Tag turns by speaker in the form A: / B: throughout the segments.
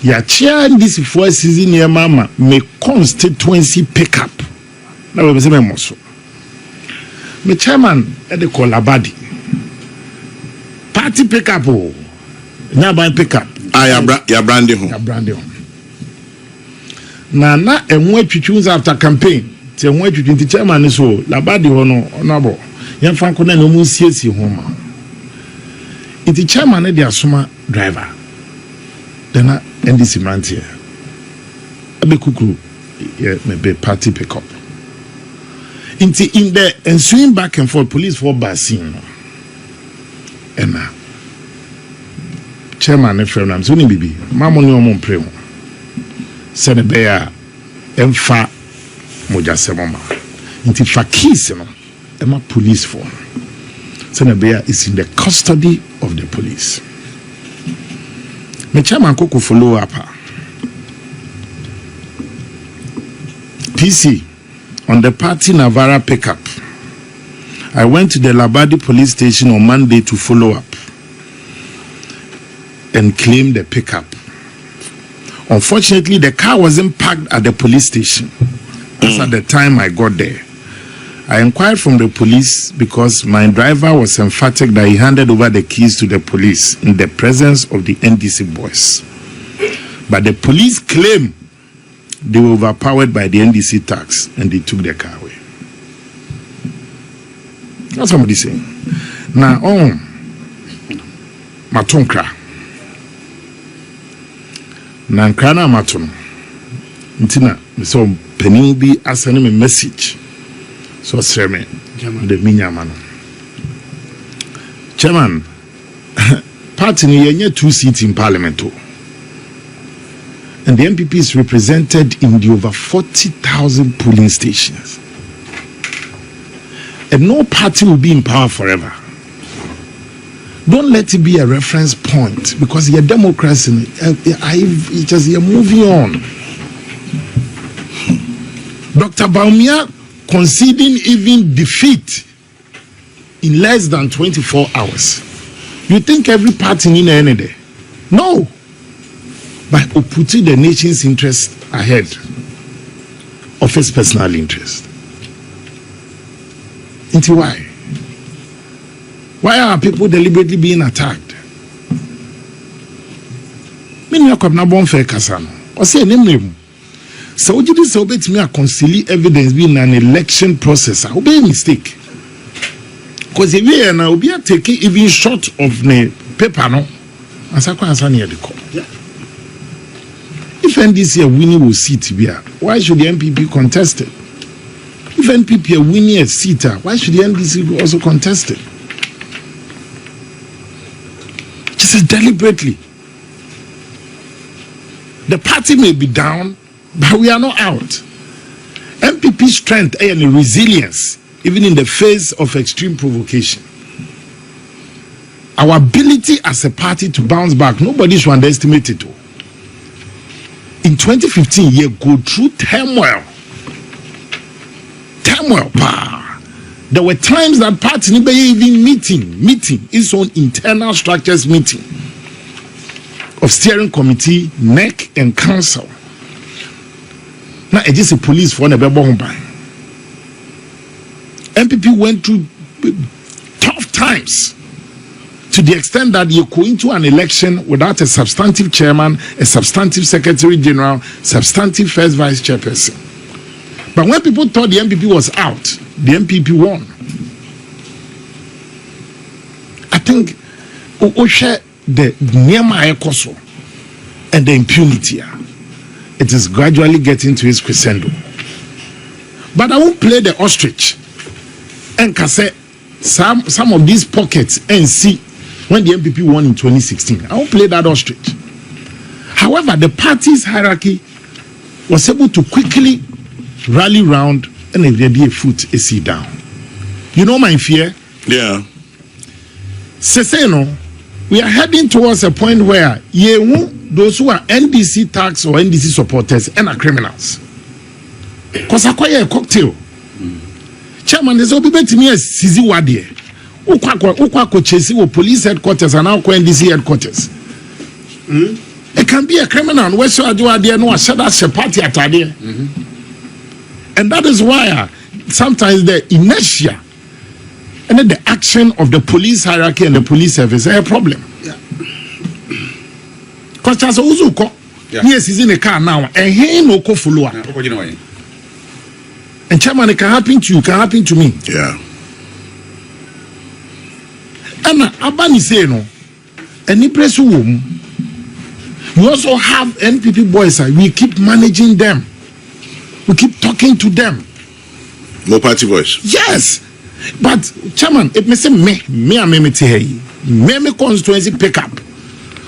A: ya chair this for season near mama me constituency pick up na we say me moso me chairman e dey call Abadi party pick up o na ban pick up
B: ya branding
A: na enwo atwitwu after campaign ti enwo atwitwu ti chairman so Labadi ho no onabo yan fan ko na no mu siesie ho ma iti chairman dey asoma driver then NDC Mantia abe kukuru maybe party pick up in the ensuing back and forth police for basin and chairman e frem nam so ni bibi mamoni omo mpre ho se ne be ya emfa moja semoma inti fakis no ema police for se ne be ya is in the custody of the police. Me chairman Koko follow up PC on the party Navara pickup. I went to the Labadi police station on Monday to follow up and claim the pickup. Unfortunately, the car wasn't parked at the police station. That's at the time I got there. I inquired from the police because my driver was emphatic that he handed over the keys to the police in the presence of the NDC boys. But the police claim they were overpowered by the NDC tax and they took the car away. That's somebody saying. Now, Matonkra. Nankana Maton. Ntina, so Penny be asking me a message. So Chairman, the Minyamano. Chairman, party ni 2 seats in Parliament. And the MPP is represented in the over 40,000 polling stations. And no party will be in power forever. Don't let it be a reference point because your democracy, you're moving on. Dr. Baumia conceding even defeat in less than 24 hours. You think every party in any day? No. By putting the nation's interest ahead of its personal interest. Into why? Why are people deliberately being attacked? Many are not born fair Kasano. Or say name. So you just obey me a conciliate evidence being an election process. I obey mistake. Because if we are now be taking even short of the paper, no, as I can near the court. If NDC are winning a seat here, why should the MPP contest it? If NPP are winning a seat, why should the NDC also contest it? Just deliberately. The party may be down, but we are not out. MPP strength and resilience, even in the face of extreme provocation. Our ability as a party to bounce back, nobody should underestimate it. In 2015, you go through turmoil. There were times that party never even meeting its own internal structures meeting of steering committee, NEC, and council. Now it is a police for never born by. MPP went through tough times to the extent that you go into an election without a substantive chairman, a substantive secretary general, substantive first vice chairperson. But when people thought the MPP was out, the MPP won. I think the Nehemiah Koso and the impunity, it is gradually getting to its crescendo. But I won't play the ostrich and can say some of these pockets and see when the MPP won in 2016. I won't play that ostrich. However, the party's hierarchy was able to quickly rally round and a foot a seat down. You know my fear?
B: Yeah.
A: Seseno, we are heading towards a point where those who are NDC tax or NDC supporters and are criminals. Because I acquire a cocktail. Chairman, there's obi bet me as Sizi Wadie. Ukwa chesi wo police headquarters and now NDC headquarters. It can be a criminal and where's your idea no said that's a party attire. And that is why sometimes the inertia and then the action of the police hierarchy and the police service is a problem. Because Charles Uzuko, yes, he's in a car now, and he no go follow. And chairman, it can happen to you, can happen to me.
B: Yeah.
A: And Abani say no, any press room. You also have NPP boys. We keep managing them. We keep talking to them.
B: More party voice.
A: Yes, but chairman, it may say me constituency pick up.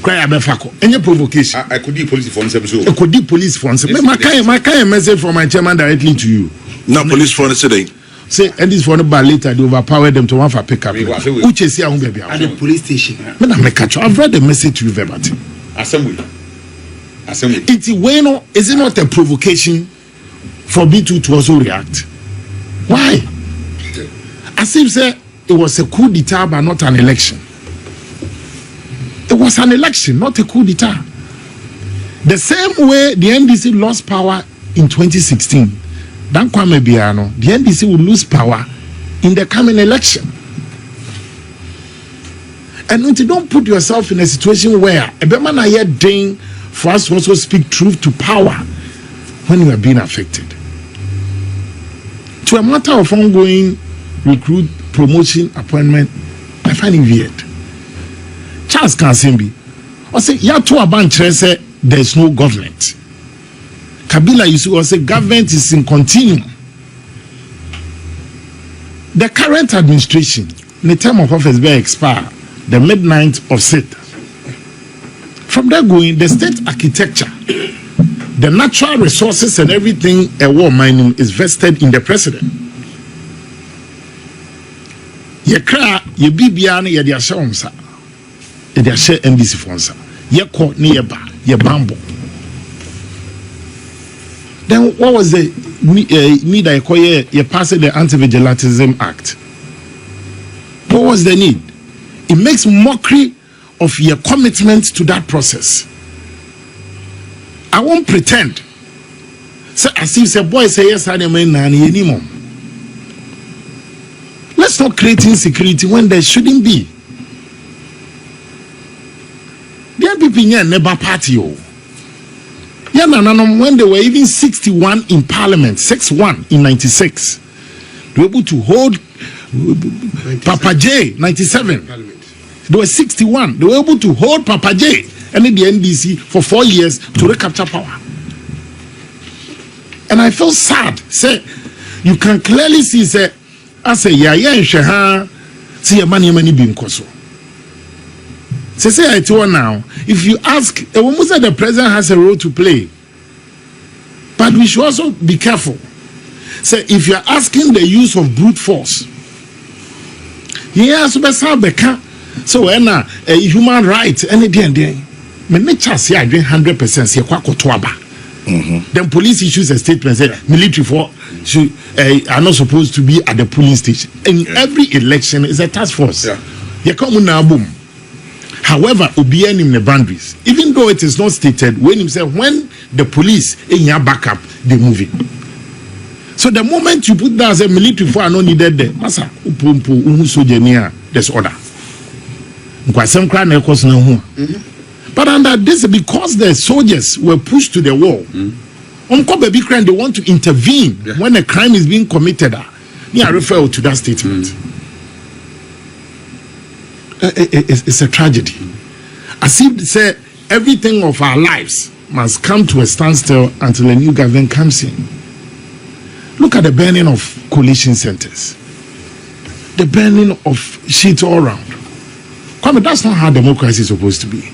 A: Cry abefako. Any provocation.
B: I could be police for some.
A: I could be police for some. My kind message from my chairman directly to you.
B: No police for today.
A: Say, and this for the bar later, they overpower them to one for pick up. Which is here, baby.
C: At the police station.
A: I've read the message to you verbatim.
B: Assembly.
A: It's bueno, is it not a provocation for B2 to also react? Why? As if say it was a coup d'etat but not an election. It was an election, not a coup d'etat. The same way the NDC lost power in 2016, Dan Kwame Biano, the NDC will lose power in the coming election. And you don't put yourself in a situation where a man are doing for us to also speak truth to power when you are being affected. To a matter of ongoing recruit, promotion, appointment, I find it weird. Charles Kansimbi, I say, ya to a bunch say there's no government. Kabila Yusuf will say government is in continuum. The current administration, in the term of office will expire the midnight of Seth. From there going, the state architecture, the natural resources and everything a war mining is vested in the president. Ye kra, ye bibiane, ye dia shonsa. Ye dia share NDC fonsa. Ye ko ni ye ba, ye bambo. Then what was the need I call ye passed the Anti-Vigilantism Act? What was the need? It makes mockery of your commitment to that process. I won't pretend. So as if a boy say yes, I am anymore. Let's not create insecurity when there shouldn't be. There are people here never party. When they were even 61 in parliament, 61 in 96, they were able to hold Papa J 97. They were 61. They were able to hold Papa J and the NDC for 4 years to recapture power. And I felt sad. Say, you can clearly see, say, I say, yeah, see a money being koso. Say, I told her now, if you ask, a woman said the president has a role to play. But we should also be careful. Say, if you're asking the use of brute force, yes, so when a human right, anything there, me nature say I drink 100%. Say kwa kotoaba. Then police issues a statement say military for are not supposed to be at the polling station. In every election is a task force. You come na boom. However, obeying in the boundaries, even though it is not stated, when himself when the police in your backup, they move it. So the moment you put that as a military for no needed there, masa upumpu umusojenia there's order. But under this, because the soldiers were pushed to the wall, baby crime, they want to intervene when a crime is being committed. I refer to that statement. It's a tragedy. As if say everything of our lives must come to a standstill until a new government comes in. Look at the burning of coalition centers, the burning of shit all around. Kwame, that's not how democracy is supposed to be.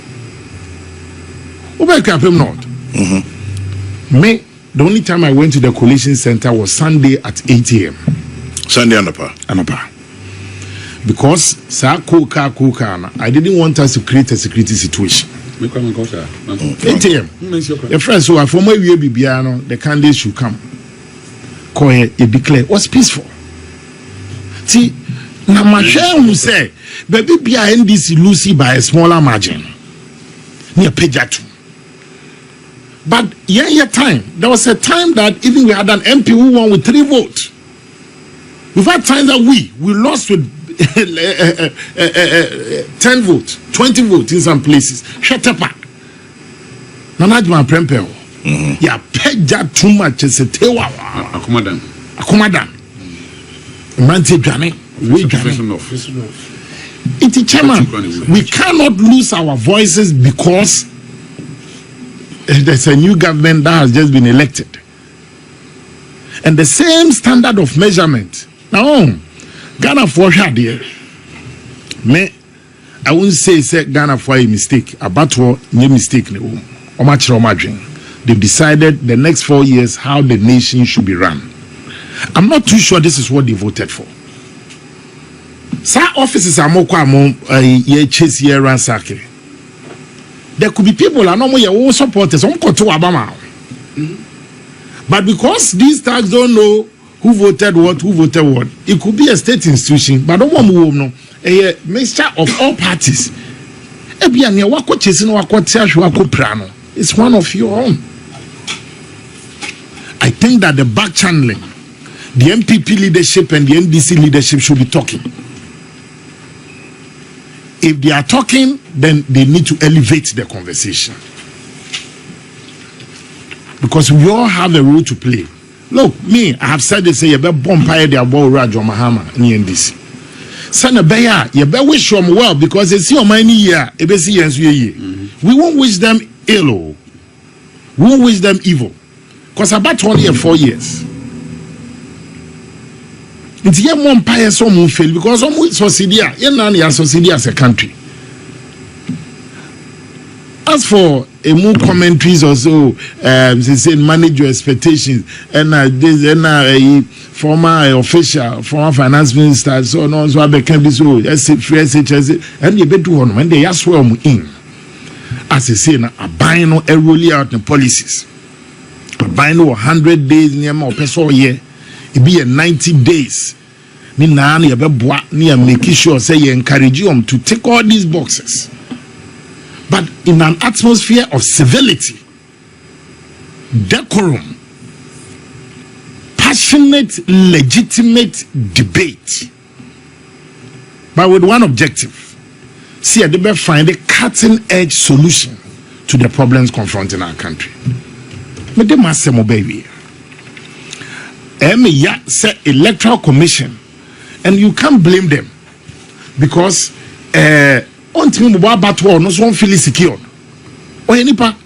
A: Me, the only time I went to the coalition center was Sunday at 8 a.m.
B: Sunday Anapa.
A: Because I didn't want us to create a security situation. 8 a.m. The friends who are from where we be, the candidates should come. It declare was peaceful. See, now my share who say, baby, be NDC Lucy by a smaller margin. Near Pejatu. But time. There was a time that even we had an MP who won with 3 votes. We've had times that we lost with 10 votes, 20 votes in some places. Sh0ck. Nanajma Prempel. Yeah, peja too much as a tewa. Akumadan. Manti Jani. It's chairman. We cannot lose our voices because there's a new government that has just been elected. And the same standard of measurement. Now, Ghana for here. Me, I won't say Ghana for a mistake. About what no mistake. They've decided the next 4 years how the nation should be run. I'm not too sure this is what they voted for. Some offices are more chase here ransacky. There could be people are no more your own supporters. Some go to Obama. But because these tags don't know who voted what, it could be a state institution, but don't want to know a mixture of all parties. It's one of your own. I think that the back channeling, the MPP leadership and the NDC leadership should be talking. If they are talking, then they need to elevate the conversation. Because we all have a role to play. Look, me, I have said this, you better bombard the about Rajo Mahama in the NDC. Sana Beya, you better wish them well because they see on my year, we won't wish them ill. We won't wish them evil. Because about 1 year, 4 years. It's here one empire so mun fail because some society as a country. As for a more commentaries also, they say manage your expectations and this and a former official, former finance minister, so on so I became this SHS and you bet to one when they ask well in. As I say, a buying no a rolling out the policies. A buying no 100 days near more per year. It be a 90 days. Ni nani ya beboa ni ya make sure say you encourage you to take all these boxes. But in an atmosphere of civility, decorum, passionate, legitimate debate, but with one objective. See, I did find a cutting-edge solution to the problems confronting our country. But they must say, "My baby, say electoral commission." And you can't blame them because on team battle no one feel secure. Or any pa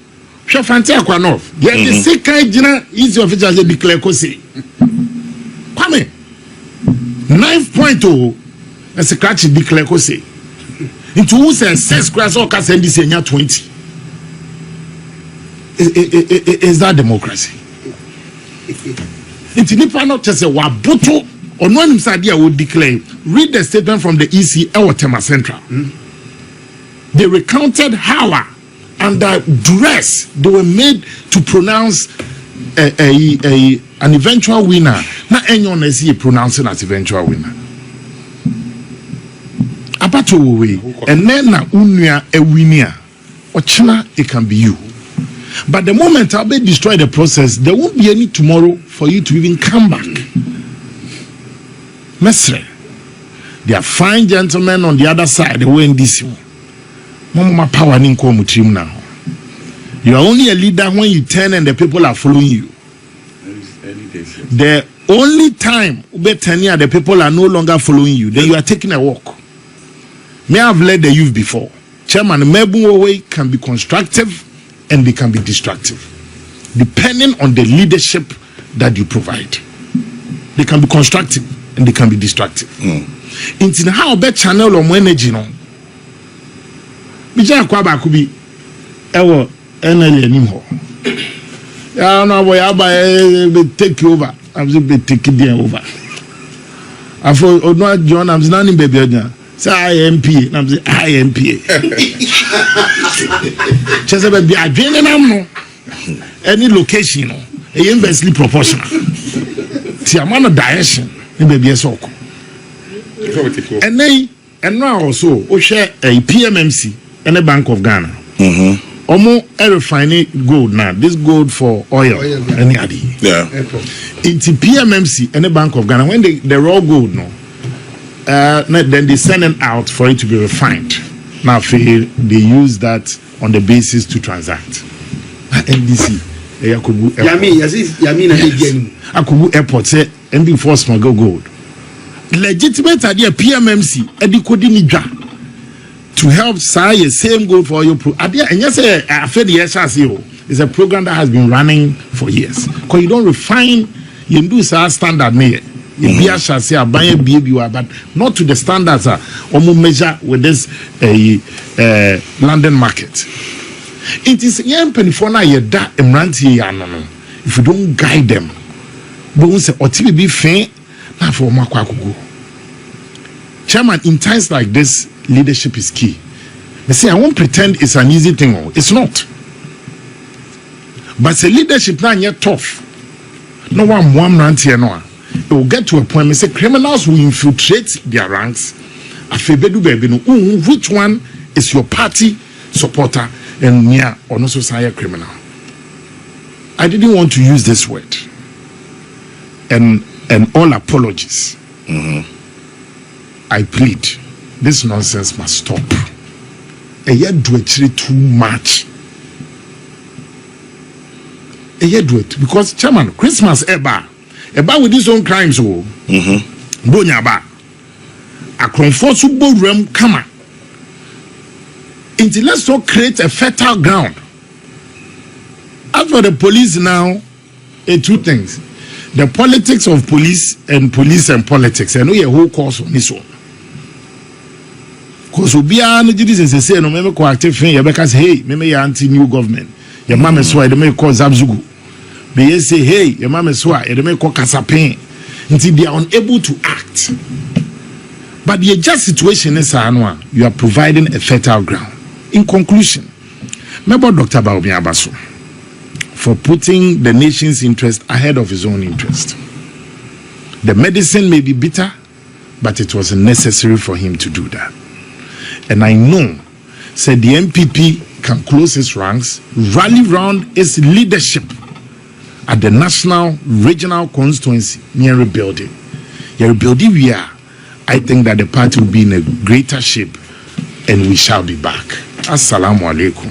A: Shafante Akwanov. Yeah, the second general is official declare Kose. Kwame 9.0 as a catch declare Kose. Into who says 6 cries or can send this 20. Is that democracy? It's nipa not just a wabuto. On one side, I would declare, read the statement from the EC, Ewatema Central. They recounted how under duress they were made to pronounce an eventual winner. Not anyone is here pronouncing as eventual winner. Abato and then na unya a winner. Ochina, it can be you. But the moment Abe destroy the process, there won't be any tomorrow for you to even come back. Mesre, they are fine gentlemen on the other side. They were in this one. Mama power now. You are only a leader when you turn and the people are following you. The only time the people are no longer following you, then you are taking a walk. May I have led the youth before. Chairman Mebu can be constructive and they can be destructive, depending on the leadership that you provide. They can be constructive and they can be destructive. Into how bet channel or energy no. Bija kwa ba kubi ewo enele anymore. Ya no boy aba take over. I'm just be take it over. Afo odno John I'm not in baby onya. Say IMP, I'm say IMP. Chese be adwene nam no. Any location no, e inversely proportional. Ti amana direction. And then, and now also, we share a PMMC and a Bank of Ghana. Omo refining gold now. This gold for oil. Any adi.
B: Yeah.
A: Into PMMC and the Bank of Ghana when they raw gold no. Then they send it out for it to be refined. Now they use that on the basis to transact. NDC. Akubu Airport say MB Force smuggle gold. Legitimate idea PMMC Edikodinija to help say same gold for your pro. And yes, I feel the SRCO is a program that has been running for years. Because you don't refine, you do standard me. But not to the standards measure with this London market. It is if you don't guide them, don't say be fair. Chairman, in times like this, leadership is key. They say I won't pretend it's an easy thing. It's not. But the leadership now yet tough. No one rant here no. It will get to a point. Say criminals will infiltrate their ranks. Which one is your party supporter and near or not society criminal? I didn't want to use this word. And all apologies. I plead, this nonsense must stop. A year do it too much. A year do it because chairman, Christmas eba with his own crimes. Bonyaba. A comfortable room, come on. Until let's not create a fertile ground. As for the police now, two things. The politics of police and politics. I know your whole course on this one. Because we are no citizens say no me ko active thing because hey me anti new government. Your mama so I dey call Zabzugu. They say hey your mama so I dey call Kasapen. Until they are unable to act. But the just situation is you are providing a fertile ground. In conclusion, remember Dr. Baobia Abaso for putting the nation's interest ahead of his own interest. The medicine may be bitter, but it was necessary for him to do that. And I know, said the MPP can close its ranks, rally round its leadership at the national, regional constituency near rebuilding. Rebuilding we are, I think that the party will be in a greater shape and we shall be back. Assalamu alaikum.